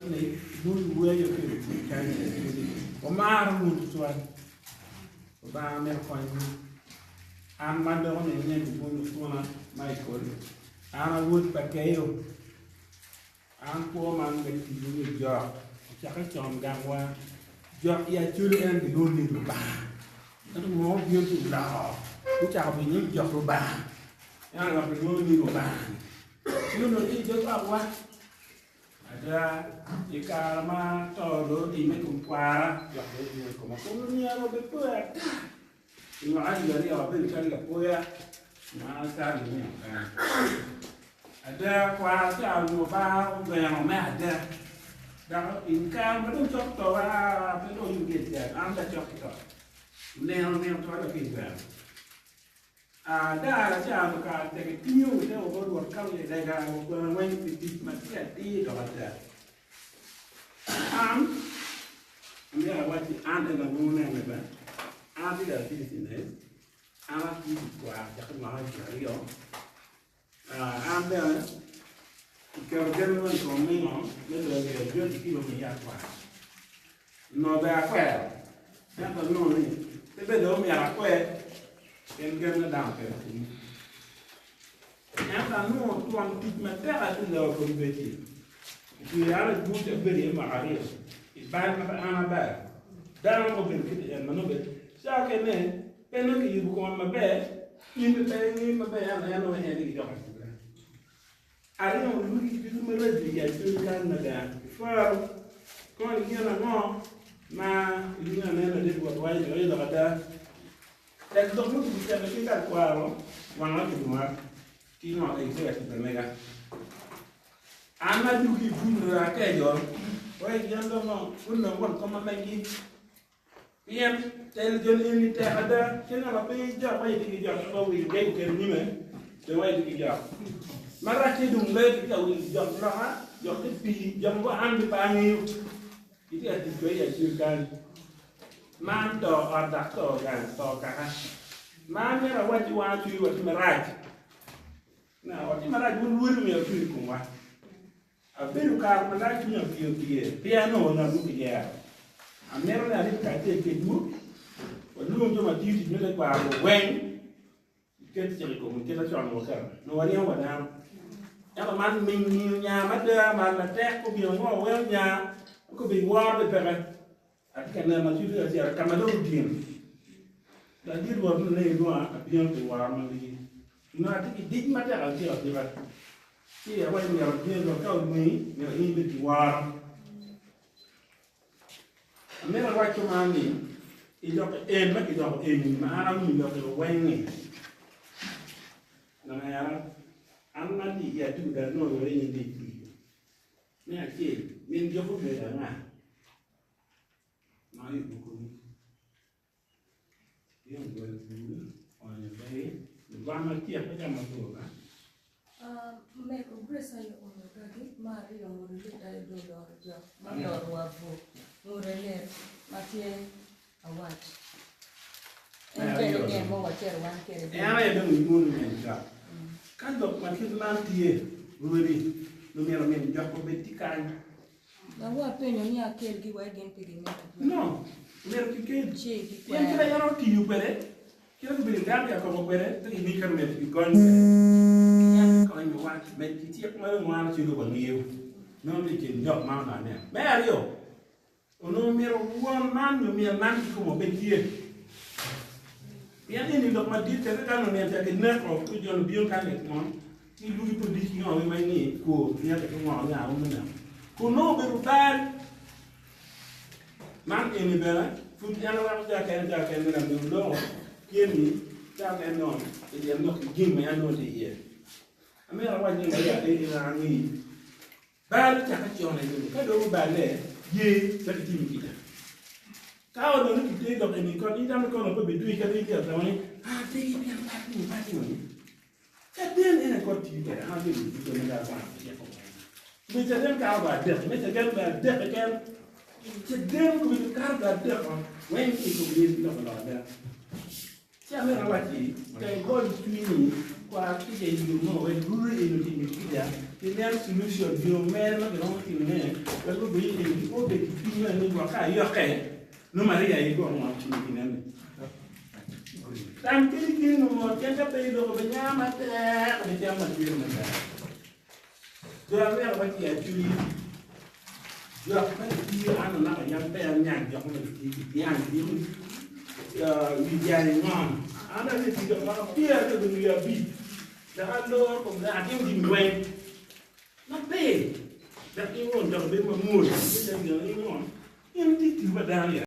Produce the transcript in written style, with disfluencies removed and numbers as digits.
này vui vui cho cái có ma nó muốn chuan ba mẹ coi an ban đầu này nên cũng muốn chuan mai coi an vui bạc cái yêu an qua mang cái gì như giờ chắc cái chọn gang qua giờ ia chưa lên thì luôn đi được ba nó ngó viên tụ đào cũng chào vì những giọt rồi ba an là phải luôn đi được ba chưa được đi chưa qua qua ada jika lama todo di mekumpara ya ini como punya lo bepuat ini ada dari awal dari kapoya masa ini ada kuasa almoba yang ada dan income belum contoh belum gitu ya anda contoh neo tu ada kita ada aja bukan tekniknya itu baru kali dagang orang di masjid di doa dia awak anda nak guna apa? Anda dah di sini, anak di kuah jangan mahal sekali yo. Anda kalau jalan komeng, lepas dia jual kilometer kuah. No dah kuah, yang tu no ni. Tapi dah miara kuah. Yang kena dah kerja. Yang anu tuan tikmatan ada dalam kompetisi. Dia ada buat beri maharir. Ibarat apa anak ber. Dalam mobil kita yang mana ber. Siapa ni? Penuh kita bukan maber. Ini maber yang yang di dalam. Ada yang mungkin kita melihat dia itu kan ada. Far, kalau dia nak ini yang dia buat wajib dia ada. Dan untuk itu bisa kita kuat, wangan cuma kino itu ya kita mega. Anak juga pun rakyat jor, wah jangan dong, pun nongol kau lagi. Yang televisi ini tak ada, kena apa hijau, wah itu hijau, kalau hijau kerja ni meh, wah itu hijau. Marah cedung lagi kita hijau lah, jauh tepi, jam gua ambil panggil, itu ada juga ya silakan. Man to ada to kan to kakak. Man ni rawat jual cuy waktu meraj. Nah waktu meraj bulu ni cuy kumah. Abiru kar meraj punya piye piano na buku dia. Amero ni ada kate kedu. Walu cuma tiri ni le kwa wen. Kita cari komun kita cakap mukar. No wani yang wadam. Yang man minyak ada man letak ko biang ko welnya ko bi war de pere. Akan nama juga siapa kamera ujian. Dan dia dua ni dua apian tu warna lagi. Nanti dik mata kalau siapa siapa. Siapa yang dia dua kau ni yang ini diwar. Mereka waktu mani, itu mana ni itu wengi. Namanya anak dia tu dah no orang ini di. Ni aje, min jauh beda ngah. Ayo buku yang boleh dulu orang yang baik, lama tiap macam apa kan? Mereka berasa yang orang lagi, mari yang orang kita dulu ada, mari orang wabu, orang ni masih awak. Yang ni mau wajar wan kiri. Yang ada yang imun menjak. Kan dok macam nanti, luri, lumia menjak kompetikan. Bawa penyo ni akel gi wa gen pigi ni. No, mer ki Che gi kwa. yang kita yang ti yu pere. Kita tu beli gam ya ko pere, tu ini kan mer ki gon. Yang ko ni wa mer ki tiek ma ngwa ci lu ba ngiu. No ni ki njok ma na ne. Me ario. Ono mer won man no mer man ki ko mo ben tie. Yang ini dok ma di te kan no ne ta ke ne ko ku jon bion kan ne mo. Ni lu ko di ki no mai ni ko ni ta ko ngwa ya o na. Kuno berutan, mang ini bela, fujian orang jaga dengan dulu, kini jaga non, jadi non gim ya non dia. Kami orang yang ada di rangi, bal jaga cion itu, kalau balai, ye jadi tim kita. Kau dulu kita dok ini, kalau ini kalau apa berdua kita dia sama ni, pergi yang mati ni. Kadang ini kau tidak, habis itu mendapat dia. Macam kau badak, macam badak kan, sedang kau kau badak kan, when itu boleh tidak berada. Siapa yang awak ni, kalau kau ini, kau kita hidup mau, when guru ini kita, Kinian solution yo mer na gero ti ne la lo bi e ko be ti pi na ni wa ka yo ke no maria yi go mo ti ni ne tam ti no mo ke ka be do be nya ma te be ja ma ti na ta do ya me ba ti ya ti do ya ka ti an na ka yan pe an nya jo mo ti ti an ti wi ja ni ngam ana ni ti do ma pi ya do ya bi da ando ko da ti di ngwen nó bê đặt yêu hồn đồng bên mà mùi bây giờ yêu hồn em đi thì mà đang